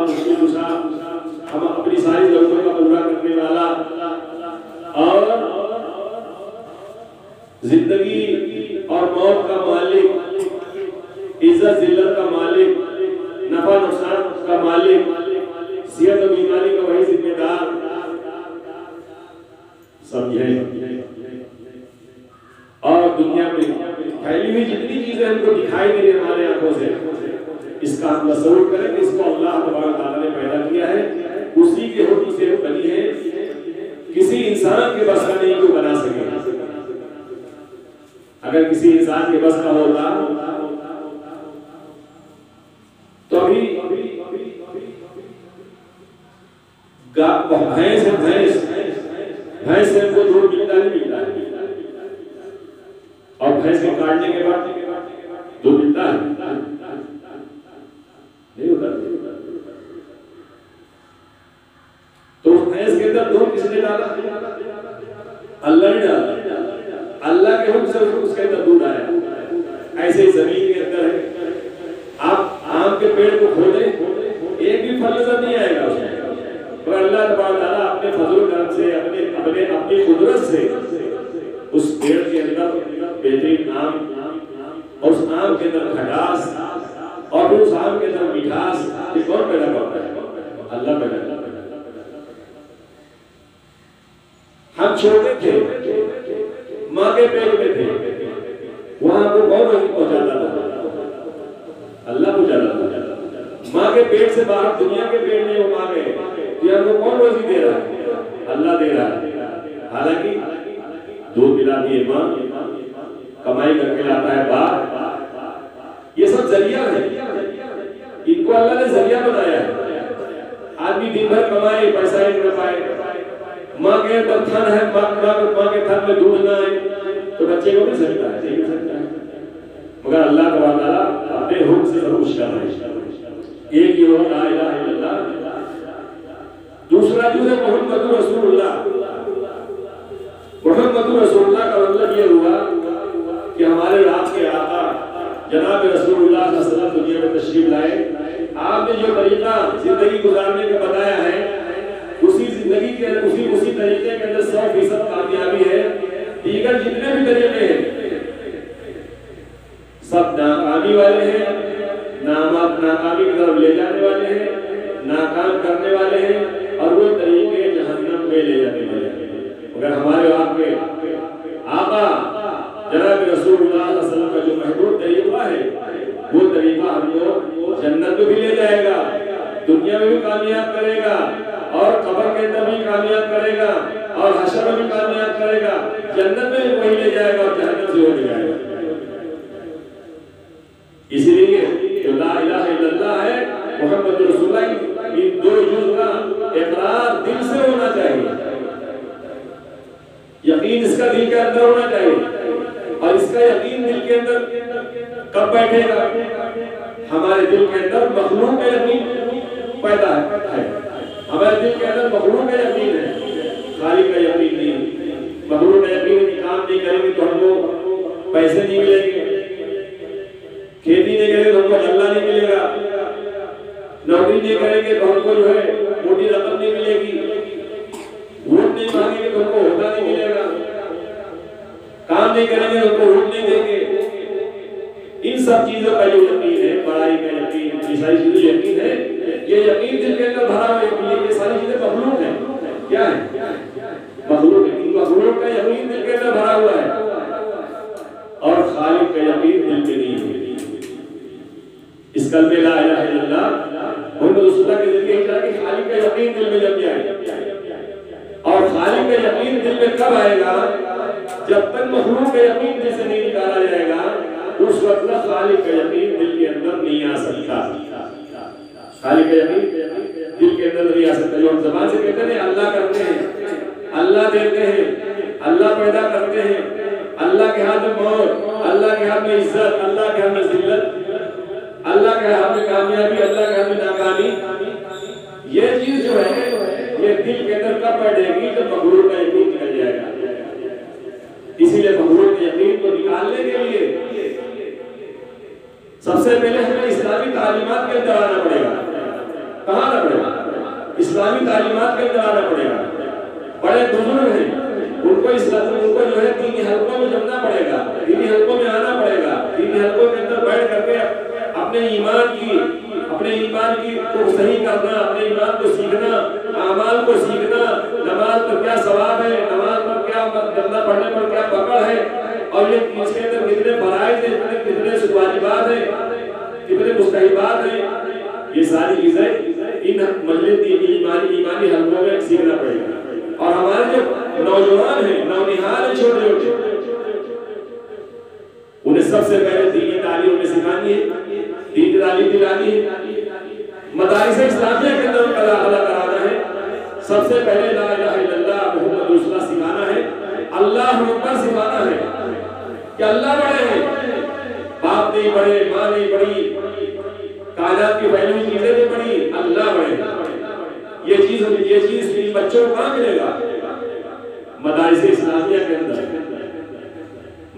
मुश्किल कुशा, हम अपनी सारी जरूरतों का पूरा करने वाला और जिंदगी और मौत का मालिक, इज्जत जिल्लत का मालिक, नफा नुकसान का मालिक, सेहत और बीमारी का वही जिम्मेदार, समझे। और दुनिया में फैली हुई जितनी चीजें हमको दिखाई दे रही हमारे आंखों से, इसका हम तसव्वुर करें कि इसको अल्लाह तबारक तआला ने पैदा किया है, उसी के हुक्म से बनी है, किसी इंसान के बस का नहीं कोई बना सके। अगर किसी इंसान के बस का होता तो अभी भैंस से हमको दूध मिलता नहीं मिलता, और भैंस के काटने के बाद दूध मिलता है नहीं होता। तो भैंस के अंदर दूध किसने डाला? अल्लाह ने डाला, अल्लाह के हुक्म से उसके अंदर दूध आया। ऐसे जमीन के अंदर है, आप आम के पेड़ को खोदें, एक भी फल नजर नहीं आएगा उसमें, पर अल्लाह तबारक तआला अपने फजल करम से, अपनी कुदरत से उस पेड़ के अंदर बेहतरीन आम, और उस आम के अंदर खटास, और फिर उस आम के अंदर मिठास, ये कौन पैदा करता है? अल्लाह पैदा करता है। हम छोटे थे, माँ के पेट में थे, वहां को कौन रोटी पहुंचाता था? अल्लाह पहुंचाता था। माँ के पेट से बाहर दुनिया के पेट में वो आ गए, तो हमको कौन रोजी दे रहा है? अल्लाह दे रहा है। हालांकि दूध पिलाती है माँ, कमाई करके लाता है बाप, ये सब जरिया है, इनको अल्लाह ने जरिया बनाया है। आदमी दिन भर कमाए, पैसा ही न पाए, माँ के थन है, माँ के थन में दूध ना आए तो बच्चे को नहीं सकता है, नहीं सकता है। मगर अल्लाह तबारक तआला अपने हुक्म से सब कुछ कर रहा है। एक ही हो ला इलाहा इल्लल्लाह, दूसरा जो है मोहम्मद रसूलुल्लाह। मोहम्मद रसूलुल्लाह का मतलब ये हुआ कि हमारे रात के आका जनाब रसूलुल्लाह सल्लल्लाहु अलैहि वसल्लम दुनिया में तशरीफ लाए। आपने जो तरीका जिंदगी गुजारने का बताया है, उसी जिंदगी के उसी तरीके के अंदर 100% कामयाबी है। दीगर जितने भी तरीके हैं सब नाकामी वाले हैं, नाकामी की तरफ ले जाने वाले हैं, नाकाम करने वाले हैं, और वो तरीके जहन्नम में ले जाने वाले हैं। अगर हमारे आपके आका जनाब रसूलुल्लाह सल्लल्लाहु अलैहि वसल्लम का जो महबूब तरीका है, वो तरीका हमको जन्नत में भी ले जाएगा, दुनिया में भी कामयाब करेगा, और कब्र के अंदर भी कामयाब करेगा, और हशर में भी कामयाब करेगा, जन्नत में भी वही ले जाएगा और जहन्नम से हो जाएगा। इसलिए जो ला इलाहा इल्लल्लाह है, मोहम्मद रसूलुल्लाह, इन दो जुज़ का इकरार दिल से होना चाहिए, यकीन इसका दिल के अंदर होना चाहिए। और इसका यकीन दिल के अंदर कब बैठेगा? हमारे दिल के अंदर मखलूक का यकीन पैदा है, हमारे दिल के अंदर मखलूक का यकीन है, खालिक का यकीन नहीं। मखलूक का यकीन है, काम नहीं करेंगे तो हमको पैसे नहीं मिलेंगे, खेती नहीं करेंगे तो हमको गल्ला नहीं मिलेगा, नौकरी नहीं करेंगे तो हमको जो है मोटी रकम नहीं मिलेगी, वोट नहीं मांगेंगे तो हमको होता नहीं मिलेगा, काम नहीं करेंगे तो हमको वोट नहीं देंगे। इन सब चीजों का जो यकीन है, पढ़ाई का यकीन, ये सारी चीजें यकीन है, ये यकीन दिल के अंदर भरा हुआ है। ये सारी चीजें मखलूक है, क्या है? मखलूक है। मखलूक का यकीन दिल के अंदर भरा हुआ है, और खालिक का यकीन दिल में नहीं है। इस कलमे ला इलाहा इल्लल्लाह मोहम्मद रसूलुल्लाह के दिल के इकरार के खालिक का यकीन दिल में जम जाए। और खालिक का यकीन दिल में कब आएगा? जब तक मखलूक का यकीन दिल से नहीं निकाला जाएगा, उस वक्त तक खालिक का यकीन दिल के अंदर नहीं आ सकता। खालिक का यकीन दिल के अंदर नहीं आ सकता। जो हम ज़बान से कहते हैं अल्लाह करते हैं, अल्लाह देते हैं, अल्लाह पैदा करते हैं, अल्लाह के हाथ में मौत, अल्लाह के हाथ में इज्जत, अल्लाह के हाथ में जिल्लत, अल्लाह के हाथ में कामयाबी, अल्लाह के हाथ में नाकामी, ये चीज जो है ये दिल के अंदर कब बैठेगी? तो मखलूक का यकीन निकल जाएगा। इसीलिए मखलूक के यकीन को निकालने के लिए सबसे पहले हमें इस्लामी तालीमात के अंदर आना पड़ेगा। कहाँ इस्लामी तालीमात के अंदर आना पड़ेगा। बड़े बुजुर्ग हैं, उनको जो है दीनी हलकों में जमना पड़ेगा, दीनी हलकों में आना पड़ेगा, दीनी हलकों के अंदर बैठ करके अपने ईमान की को सही करना, अपने ईमान को सीखना, अमाल को सीखना, नमाज पर क्या सवाब है, नमाज पर क्या नमाज पढ़ने पर क्या पकड़ है, और ये इसके अंदर कितने फराइज हैं, कितने वाजिबात हैं, कितने मुस्तहिबात हैं, ये सारी चीजें इन मजलिस ईमानी हलकों में सीखना पड़ेगा। और हमारे जो नौजवान हैं, नौनिहाल हैं, छोटे छोटे, उन्हें सबसे पहले दीनी तालीम में सिखानी है, दीनी तालीम दिलानी है, मदारिस इस्लामिया के अंदर उनका दाखिला कराना है। सबसे पहले ला इलाहा इल्लल्लाह मुहम्मद रसूलुल्लाह सिखाना है, अल्लाह अकबर सिखाना है कि अल्लाह बड़े हैं, बाप नहीं बड़े, माँ नहीं बड़ी, कायनात की फैली हुई चीजें नहीं बड़ी, अल्लाह बड़े हैं। ये चीज बच्चों को कहाँ मिलेगा? मदारिस इस्लामिया के अंदर,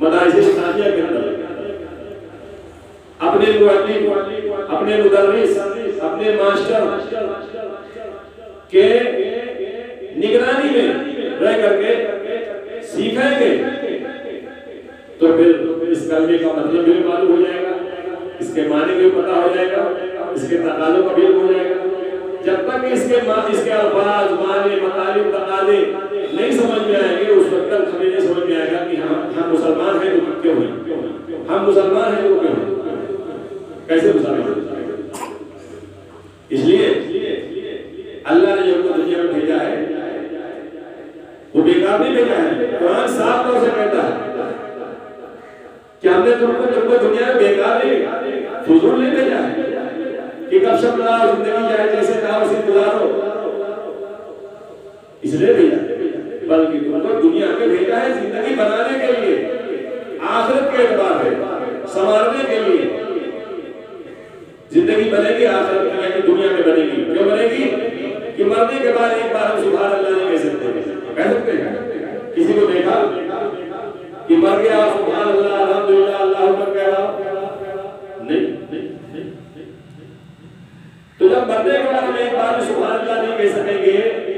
मदारिस इस्लामिया के अंदर अपने मुअल्लिम, अपने मुदर्रिस, अपने मास्टर के निगरानी में रह करके सीखेंगे तो फिर इस कलमे का मतलब भी मालूम हो जाएगा, इसके माने भी पता हो जाएगा, इसके तकालों का भी हो जाएगा। जब तक इसके अल्फाज, माने, मतालिब, तकाले नहीं समझ में आएंगे, उस वक्त तक हमें नहीं समझ में आएगा कि हम मुसलमान हैं तो क्यों हैं, हम मुसलमान हैं तो क्यों हैं, कैसे मुसलमान। इसलिए अल्लाह ने जो हमको दुनिया में भेजा है वो बेकार नहीं भेजा है। कुरान साफ तौर से कहता है कि हमने तुमको दुनिया में बेकार नहीं, फुजूल नहीं भेजा है कि कब शब लगाओ, जिंदगी जाए जैसे कहा उसे गुजारो, इसलिए भेजा, बल्कि तुमको दुनिया में भेजा है जिंदगी बनाने के लिए, आखिरत के एतबार से संवारने के लिए। जिंदगी बनेगी आखिरत में, यानी दुनिया में बनेगी। क्यों बनेगी? कि मरने के बाद एक बार हम सुभान अल्लाह नहीं कह सकते हैं? किसी को देखा कि मर गया सुभान अल्लाह अल्हम्दुलिल्लाह अल्लाहु अकबर कह रहा? नहीं। तो जब मरने के बाद हम एक बार सुभान अल्लाह नहीं कह सकेंगे,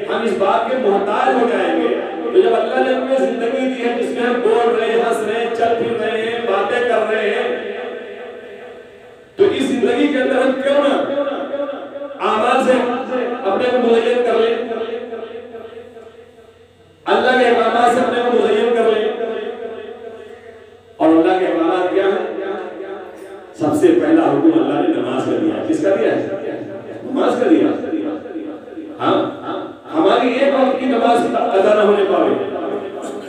हम इस बात के मोहताज हो जाएंगे। तो जब अल्लाह ने हमें जिंदगी दी है जिसमें हम बोल रहे हैं, हंस रहे हैं, चल फिर रहे हैं, बातें कर रहे हैं, तो इस जिंदगी के अंदर हम क्यों ना आमाल से अपने को मुज़य्यन कर ले, अल्लाह के अहकामात से अपने को मुज़य्यन कर ले। और अल्लाह के अहकामात क्या है? सबसे पहला हुक्म अल्लाह ने नमाज का दिया। किसका दिया है? नमाज का दिया। हाँ, हमारी एक वक्त की नमाज अदा न होने पावे,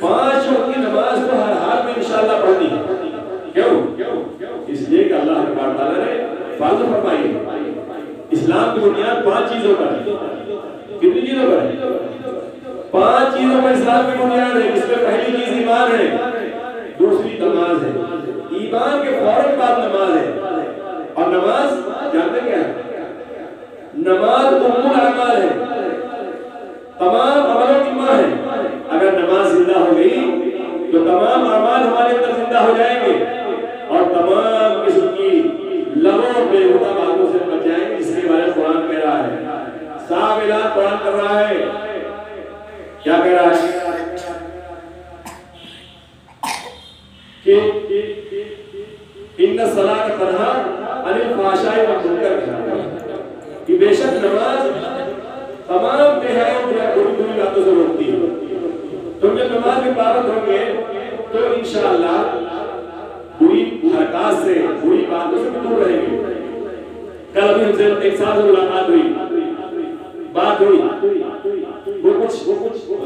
5 वक्त की नमाज तो हर हाल में इंशाअल्लाह पढ़नी है। क्यों? इसलिए कि अल्लाह ताला ने फर्ज फरमाई है। इस्लाम की बुनियाद 5 चीजों पर है। कितनी चीजों पर है? 5 चीजों पर इस्लाम की बुनियाद है। इसमें पहली चीज ईमान है, दूसरी नमाज है, ईमान के फौरन बाद नमाज है। और नमाज जानते क्या है? नमाज उम्मुल अमाल है, तमाम अमलों की मां है। अगर नमाज जिंदा हो गई तो तमाम अमाल हमारे अंदर जिंदा हो जाएंगे और तमाम किस्म की लबों बेहुदा बातों से बच जाएंगे, जिसके बारे में कुरान कह रहा है। साफ ऐलान कुरान कर रहा है। क्या कह रहा है? कि इन्ना सलात तन्हा अनिल फाहशाई व मुनकर, कि बेशक नमाज तमाम बुरी बातों से रोकती है। तुम जब नमाज में पाबंद होंगे तो इंशाअल्लाह बुरी हरकत से, बुरी बातों से दूर रहेंगे। कल अभी हमसे एक साथ मुलाकात हुई, बात हुई, वो कुछ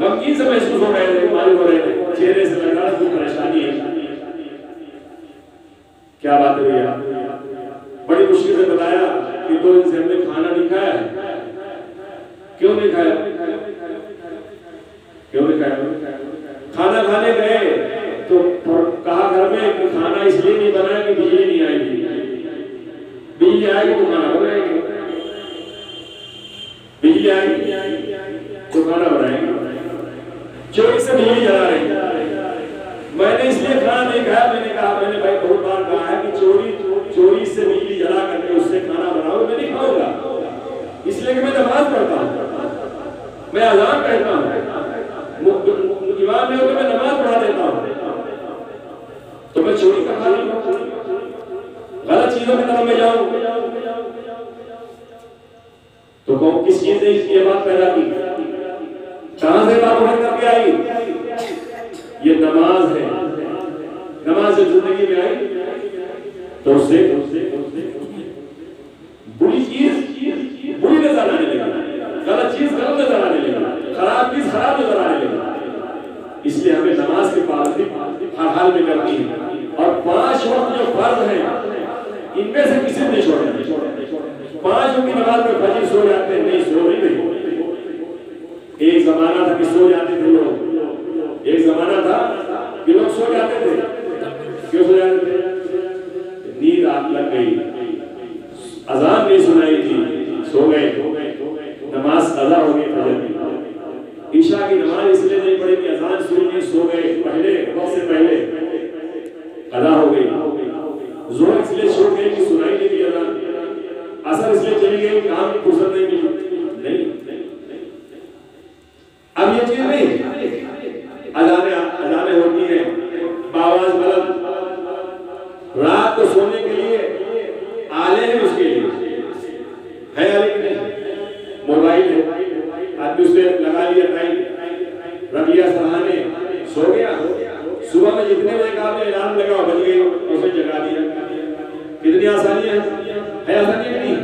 गमगीन से महसूस हो रहे थे, मालूम हो रहे थे, चेहरे से लग रहा था कुछ परेशानी है। क्या बात हुई है? बड़ी मुश्किल से बताया कि 2 दिन से हमने खाना नहीं खाया है। क्यों नहीं खाया? क्यों नहीं खाया? खाना खाने गए तो कहा घर में कि खाना इसलिए नहीं बनाया कि बिजली नहीं आएगी, बिजली आएगी तो खाना बनाएंगे, बिजली आएगी तो खाना बनाएंगे। चोरी से बिजली जला रही। मैंने इसलिए खाना नहीं खाया, मैंने भाई बहुत बार कहा है कि चोरी से बिजली जला करके उससे खाना बनाओ, मैं नहीं खाऊंगा, इसलिए कि मैं नमाज पढ़ता हूँ। मैं अजान कहता हूँ, इमाम नहीं हो तो मैं नमाज पढ़ा देता हूँ, तो मैं चोरी का खा लूँ, गलत चीजों की तरफ मैं जाऊँ, तो कौन किस चीज ने ये बात पैदा की? कहां से बात उभर करके आई? ये नमाज है। नमाज जब जिंदगी में आई तो उससे बुरी चीज बुरी नजर आने लगी, गलत चीज गलत नजर आने लगी, खराब चीज खराब नजर आने लगी। इसलिए हमें नमाज की पाबंदी हर हाल में करनी है। और 5 वक्त जो फर्ज है इनमें से किसी ने छोड़ना नहीं। 5 वक्त की नमाज में फजर सो जाते हैं, नहीं सो नहीं। एक जमाना था कि सो जाते थे लोग, एक जमाना था कि लोग सो जाते थे। क्यों सो जाते थे? नींद आग लग गई, अजान नहीं सुनाई थी, सो गए, नमाज कज़ा हो गई फजर की। ईशा की नमाज इसलिए नहीं पढ़ी कि अजान सुनी, सो गए, पहले वक्त से पहले कज़ा हो गई। ज़ोहर इसलिए सो गई कि सुनाई नहीं दी अजान। असर इसलिए चली गई, काम की फुर्सत नहीं मिली। नहीं, अब ये चीज नहीं, अजानें होती हैं बावाज बुलंद, रात को सोने के लिए आले हैं, उसके लिए है आले की नहीं, मोबाइल है, आदमी उससे लगा लिया टाइम, रख लिया सराहने, सो गया। सुबह में जितने बजे का आपने अलार्म लगा बज गई, उसे जगा दिया। कितनी आसानी है आसानी नहीं?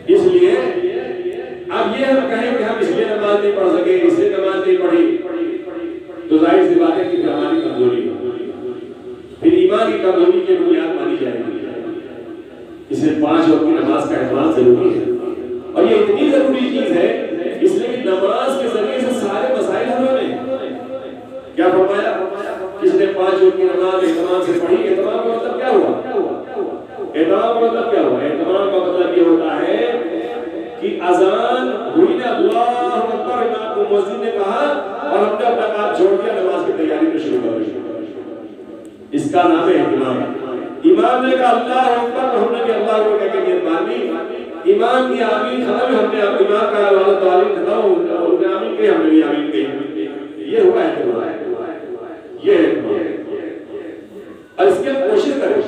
इसलिए अब ये हम कहें कि हम इसलिए नमाज नहीं पढ़ सके, इसलिए नमाज नहीं पढ़ी, तो जाहिर सी बात है कि हमारी कमजोरी है, फिर ईमान की कमजोरी की बुनियाद मानी जाएगी। इसलिए 5 वक्त की नमाज का एहतमाम जरूरी है। और ये इतनी जरूरी चीज है इसलिए कि नमाज के जरिए से सारे मसाइल हल होने। क्या फरमाया? किसने 5 वक्त की नमाज एहतमाम से पढ़ी? एहतमाम का मतलब क्या हुआ? एहतमाम का मतलब क्या हुआ? एहतमाम का मतलब ये होता है कि अजान हुई ना, अल्लाहु अकबर, इमाम को मुअज्जिन ने कहा और हमने अपना काम छोड़ दिया, नमाज की तैयारी में शुरू कर दी। इसका नाम है इमाम। इमाम ने कहा अल्लाहु अकबर, तो हमने भी अल्लाह को कह के नियत मान ली। इमाम की आमीन खत्म, हमने इमाम का वाला तालीम खत्म, उन्होंने आमीन कही, हमने भी आमीन कही। ये हुआ है, ये है। और इसकी कोशिश करें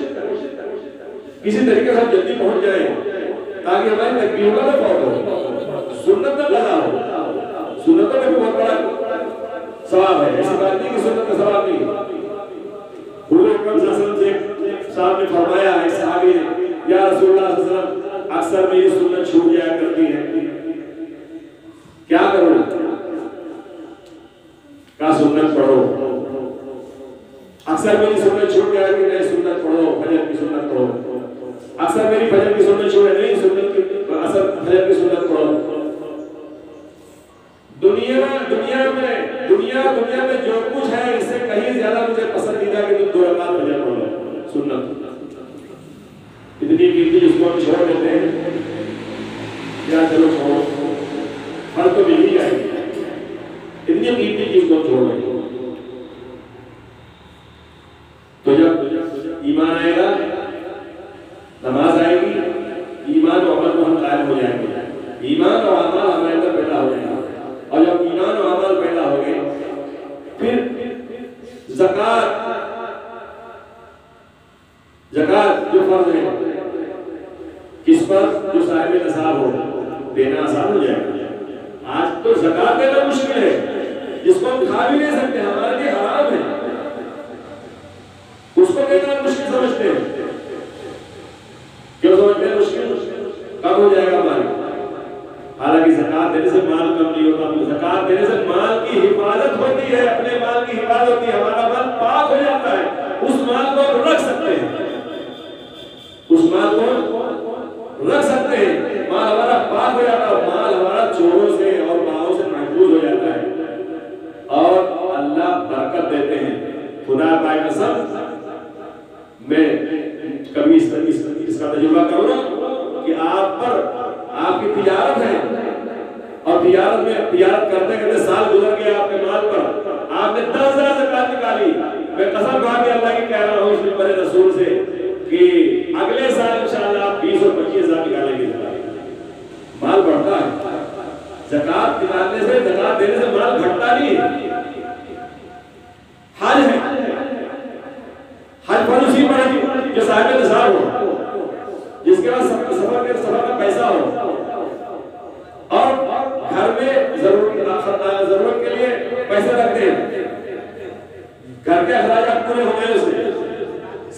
किसी तरीके से हम जल्दी पहुंच जाए ताकि हमारी तकबीर का फौत हो, सुन्नत में लगा हो। सुन्नत में भी बहुत बड़ा सवाब है, ऐसी बात नहीं कि सुन्नत का सवाब नहीं। हुजूर अकरम सल्लल्लाहु अलैहि वसल्लम साहब ने फरमाया है सहाबी ने, या रसूलुल्लाह सल्लल्लाहु अलैहि वसल्लम, अक्सर मेरी सुन्नत छूट जाया करती है, क्या करूं? का सुन्नत पढ़ो। अक्सर मेरी सुन्नत छूट जाया कि नहीं, सुन्नत पढ़ो, फजर की सुन्नत पढ़ो। अक्सर मेरी फजर की सुन्नत छूटे, नहीं, सुन्नत की असर फजर की सुन्नत पढ़ो। दुनिया में जो कुछ है इससे कहीं ज्यादा मुझे पसंदीदा कि तुम 2 रकात फजर पढ़ो, सुन्नत। इतनी कीमती जिसको हम छोड़ देते हैं, क्या चलो छोड़ो, फल तो मिल ही जाएगी। इतनी कीमती चीज को छोड़ देंगे तो जब ईमान आएगा, नमाज आएगी, ईमान और अमल को हम कायम हो जाएंगे। ईमान और अमल हमारे अंदर पैदा हो जाएगा। और जब ईमान और अमल पैदा हो गए, फिर ज़कात जो फर्ज है किस पर? जो साहिब निसाब हो, देना आसान हो जाएगा। आज तो ज़कात देना मुश्किल है, जिसको हम खा भी नहीं सकते, हमारे लिए हराम है, उसको देना मुश्किल समझते हैं। क्यों समझते हैं मुश्किल? कम हो जाएगा माल। हालांकि ज़कात देने से माल कम नहीं होता, ज़कात देने से माल की हिफाजत होती है, अपने माल की हिफाजत होती है, हमारा माल पाक हो जाता है, उस माल को हम रख सकते हैं, उस माल को रख सकते हैं, माल हमारा पाक हो जाता है, माल हमारा चोरों से और बाहों से महफूज हो जाता है और अल्लाह बरकत देते हैं। खुदा की कसम, मैं कभी इसका तजुर्बा करूंगा कि आप पर आपकी तिजारत है और तिजारत करते करते साल गुजर गया, आपके माल पर आपने 10,000 ज़कात निकाली। मैं कसम खा के अल्लाह की कह रहा हूँ इसमें बड़े रसूल से कि अगले साल इंशाअल्लाह आप 20 और 25,000 निकालेंगे। माल बढ़ता है, ज़कात निकालने से, ज़कात देने से माल घटता नहीं। हज है, हज फल उसी पर है जो साहिब निसाब हो, जिसके पास सफर का पैसा हो और घर में जरूरत के लिए पैसे रखते हैं, घर के अखराजात पूरे हो गए उससे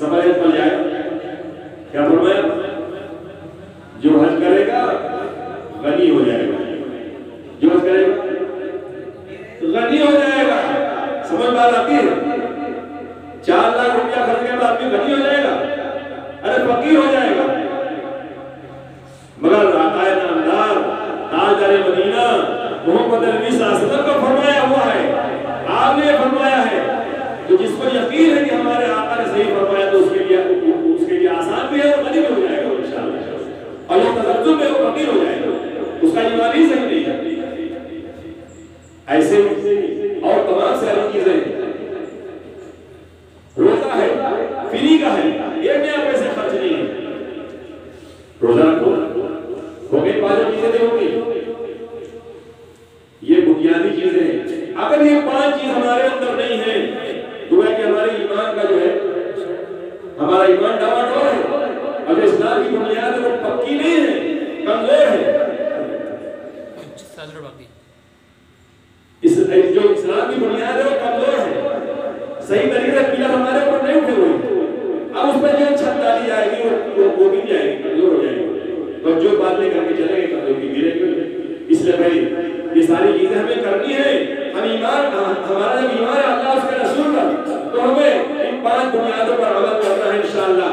सफर पड़ जाए। क्या फरमाया? जो हज करेगा गनी हो जाएगा, जो हज करेगा गनी हो जाएगा। समझ बात आती है? 4 लाख रुपया खर्च के बाद आदमी गनी हो जाएगा? अरे फकीर हो जाएगा। मगर आकाए नामदार ताजदार मदीना मोहम्मद नबी सल्लल्लाहु अलैहि वसल्लम का फरमाया हुआ है, आपने फरमाया है, तो जिसको यकीन है कि हमारे आका ने सही फरमाया तो उसके लिए आसान भी है और गनी भी हो जाएगा इंशाअल्लाह। और जो तसज्जुब में वो फकीर हो जाएगा, उसका ईमान ही सही नहीं है। ऐसे और तमाम सारी चीजें, रोजा है फ्री का है, ये नया पैसे खर्च नहीं है। रोजा रखो, हो गई 5 चीजें होंगी, ये बुनियादी चीजें हैं। अगर ये 5 चीज हमारे अंदर नहीं है तो है कि हमारे ईमान का जो है, हमारा ईमान डावाडोल है। अगर इस्लाम की बुनियाद वो पक्की नहीं है, कमजोर है, जो इस्लाम की बुनियाद है वो कमजोर है, सही तरीके से पिलर हमारे ऊपर नहीं उठे हुए, अब उस पर जो छत डाली जाएगी वो भी जाएगी, कमजोर हो जाएगी। तो जो बात लेकर के चलेंगे कमजोर की गिरेगी। इसलिए भाई ये सारी चीजें हमें करनी है। हम ईमान, हमारा जब ईमान है अल्लाह उसके रसूल का, तो हमें इन 5 बुनियादों पर अमल करना है इंशाअल्लाह।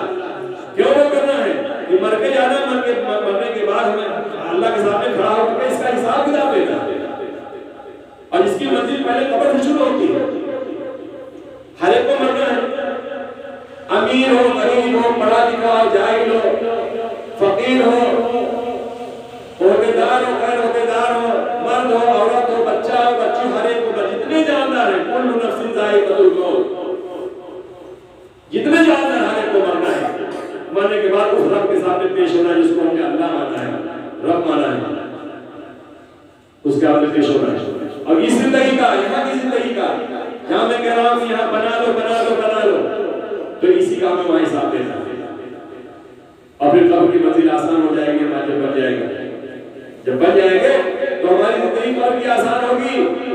क्यों वो करना है कि मर के जाना, मरने के बाद हमें अल्लाह के सामने खड़ा होकर इसका हिसाब किताब देना है। और इसकी मंजिल पहले कब्र से शुरू होती है। हर एक को मरना है, अमीर हो, गरीब हो, पढ़ा लिखा हो, जाहिल हो, फकीर हो, ओहदेदार हो, गैर ओहदेदार हो, मर्द हो, औरत हो, बच्चा हो, बच्ची, हर एक को, जितने जानदार हैं, कुल्लु नफ्सिन ज़ाइक़तुल मौत, जितने जानदार हर एक को मरना है। मरने के बाद उस रब के सामने पेश होना है जिसको हमने अल्लाह माना है, रब माना है, उसके आगे पेश होना है। और इस जिंदगी का, यहाँ की जिंदगी का, जहाँ मैं कह रहा हूँ यहाँ बना लो, तो इसी का हमें वहाँ हिसाब देना है। और फिर कब्र की मंजिल आसान हो जाएगी, हमारे बन जाएगा। जब बन जाएंगे तो हमारी जिंदगी कब्र की आसान होगी,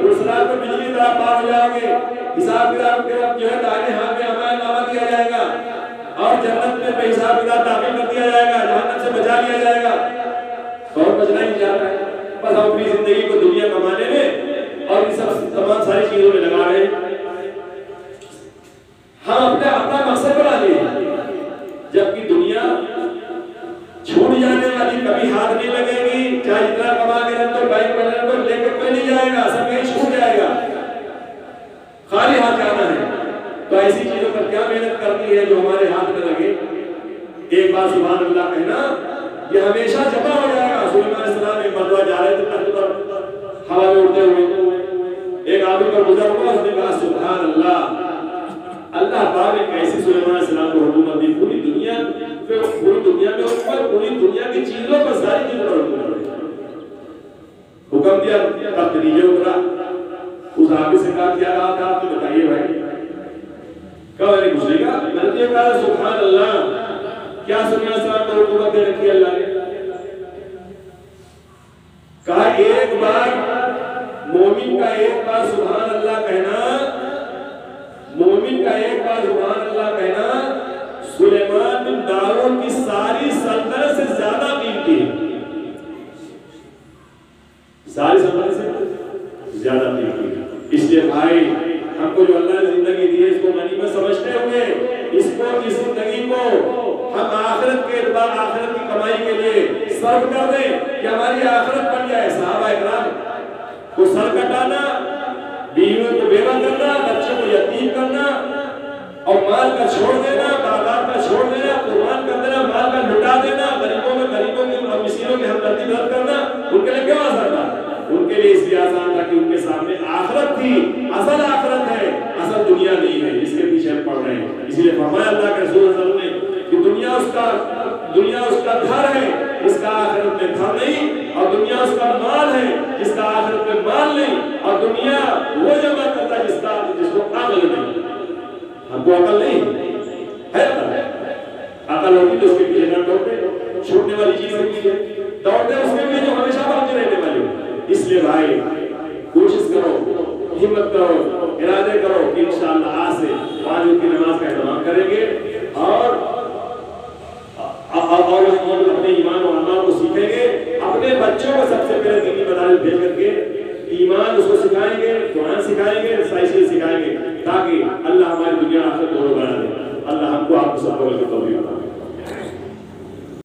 उस रात को बिजली तरह पार हो जाओगे। हिसाब किताब के जो है दाहिने हाथ में हमारा नामा दिया जाएगा और जन्नत में बेहिसाब किताब दाखिल कर दिया जाएगा, जहन्नम से बचा लिया जाएगा। बहुत बचना ही चाहता है, बस हम अपनी जिंदगी को दुनिया कमाने में और इन सब तमाम सारी चीजों में लगा रहे हैं। हम अपना मकसद बना लिए, जबकि दुनिया छूट जाने वाली, कभी हाथ नहीं लगेगी। चाहे जितना कमा के रख दो, बैंक में रख दो, लेकर कोई नहीं जाएगा, सब कहीं छूट जाएगा, खाली हाथ जाना है। तो ऐसी चीजों पर क्या मेहनत करनी है जो हमारे हाथ में लगे। एक बार सुभान अल्लाह कहना, ये हमेशा जमा हो जाएगा। सुलेमान अलैहिस्सलाम एक मरतबा जा रहे थे तख्त पर, हवा में उड़ते हुए, एक आदमी पर गुजर हुआ, उसने कहा सुभान अल्लाह, अल्लाह पाक ने कैसे सुलेमान अलैहिस्सलाम को हुकूमत दी, पूरी दुनिया में ऊपर, पूरी दुनिया की चीजों पर, सारी चीजों पर हुक्म दिया, तख्त नीचे उतरा। उस आदमी से कहा क्या कहा था आपने, बताइए भाई। कहा मैंने कुछ नहीं कहा, मैंने ये कहा सुभान अल्लाह, क्या सुलेमान अलैहिस्सलाम को हुकूमत दे रखी है अल्लाह ने। कहा एक बार मोमिन का एक बार सुभान अल्लाह कहना, मोमिन का एक बार सुभान अल्लाह कहना सुलेमान बिन दाऊद की सारी सल्तनत से ज्यादा कीमती है, सारी सल्तनत से ज्यादा कीमती है। इसलिए भाई हमको जो अल्लाह ने जिंदगी दी है, इसको गनीमत समझते हुए, इसको, इस जिंदगी को हम आखिरत के बाद, आखिरत की कमाई के लिए सर्व कर दें कि हमारी आखिरत बन जाए। सहाबा इकराम को सर कटाना, बीवियों को बेवा करना, बच्चों को यतीम करना और माल का छोड़ देना, बाजार का छोड़ देना, कुर्बान कर देना, माल का लुटा देना, गरीबों की और मिस्कीनों की हमदर्दी व्यक्त करना, उनके लिए क्यों आसान था? उनके लिए इसलिए आसान था कि उनके सामने आखिरत थी। असल आखिरत है, असल दुनिया नहीं है जिसके पीछे हम पड़ रहे हैं। इसलिए फरमाया अल्लाह के रसूल सल्लल्लाहु अलैहि वसल्लम ने कि दुनिया उसका घर है, इसका आखिरत में घर नहीं, और दुनिया उसका उसका माल है जिसका आखिरत में माल नहीं, और दुनिया वो जमा करता है जिसको अकल नहीं। हमको अकल नहीं है, अकल होगी तो उसके पीछे न दौड़ते, छूटने वाली चीज होती है, दौड़ते उसके लिए जो हमेशा भागते रहने वाले। इसलिए भाई कोशिश करो, हिम्मत करो, इरादे करो कि इंशाअल्लाह आज से 5 वक्त की नमाज का एहतमाम करेंगे और अपने ईमान और अमाल को सीखेंगे। अपने बच्चों को सबसे पहले दीनी मदारिस भेज करके ईमान उसको सिखाएंगे, कुरान सिखाएंगे, सही चीज सिखाएंगे, ताकि अल्लाह हमारी दुनिया आखिरत दोनों बना दे। अल्लाह हमको आपको सबको तौफीक दे।